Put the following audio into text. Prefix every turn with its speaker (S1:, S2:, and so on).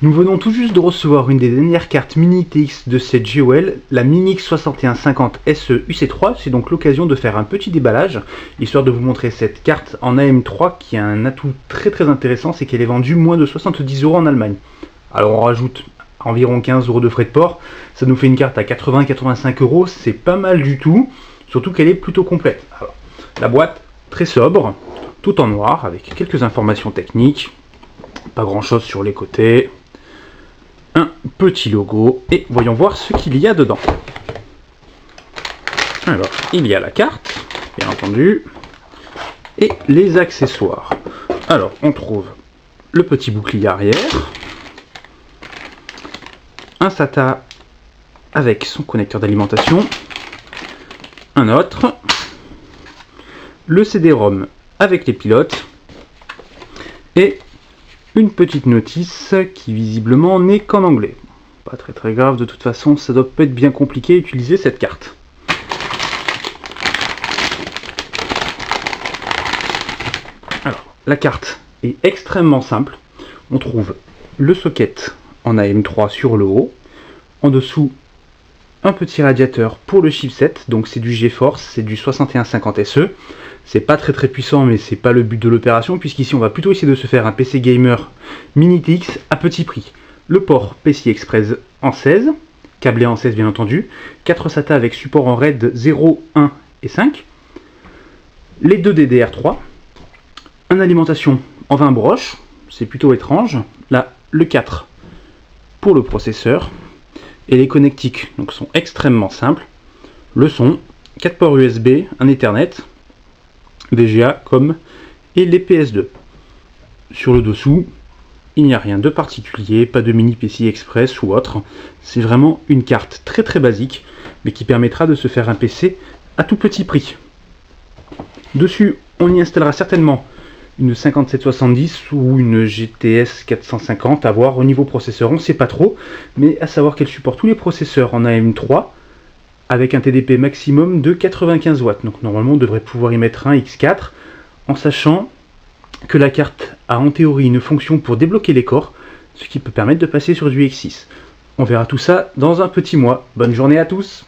S1: Nous venons tout juste de recevoir une des dernières cartes Mini TX de cette GOL, la Minix 6150 SE UC3. C'est donc l'occasion de faire un petit déballage, histoire de vous montrer cette carte en AM3 qui a un atout très intéressant, c'est qu'elle est vendue moins de 70 € en Allemagne. Alors on rajoute environ 15 € de frais de port, ça nous fait une carte à 80-85 €, c'est pas mal du tout, surtout qu'elle est plutôt complète. Alors, la boîte, très sobre, tout en noir, avec quelques informations techniques, pas grand chose sur les côtés. Un petit logo et voyons voir ce qu'il y a dedans. Alors, il y a la carte, bien entendu, et les accessoires. Alors, on trouve le petit bouclier arrière, un SATA avec son connecteur d'alimentation, un autre, le CD-ROM avec les pilotes, et une petite notice qui visiblement n'est qu'en anglais. Pas très grave, de toute façon ça doit pas être bien compliqué à utiliser cette carte. Alors, la carte est extrêmement simple. On trouve le socket en AM3 sur le haut. En dessous, un petit radiateur pour le chipset, donc c'est du GeForce, c'est du 6150 SE. C'est pas très puissant, mais c'est pas le but de l'opération, puisqu'ici on va plutôt essayer de se faire un PC gamer Mini TX à petit prix. Le port PCI Express en 16, câblé en 16 bien entendu, 4 SATA avec support en RAID 0, 1 et 5, les 2 DDR3, une alimentation en 20 broches, c'est plutôt étrange, là le 4 pour le processeur, et les connectiques donc sont extrêmement simples, le son, 4 ports USB, un Ethernet, VGA, COM et les PS2. Sur le dessous, il n'y a rien de particulier, pas de mini PCI Express ou autre. C'est vraiment une carte très basique, mais qui permettra de se faire un PC à tout petit prix. Dessus, on y installera certainement une 5770 ou une GTS 450, à voir au niveau processeur, on ne sait pas trop, mais à savoir qu'elle supporte tous les processeurs en AM3, avec un TDP maximum de 95 watts. Donc normalement on devrait pouvoir y mettre un X4, en sachant que la carte a en théorie une fonction pour débloquer les corps, ce qui peut permettre de passer sur du X6. On verra tout ça dans un petit mois. Bonne journée à tous!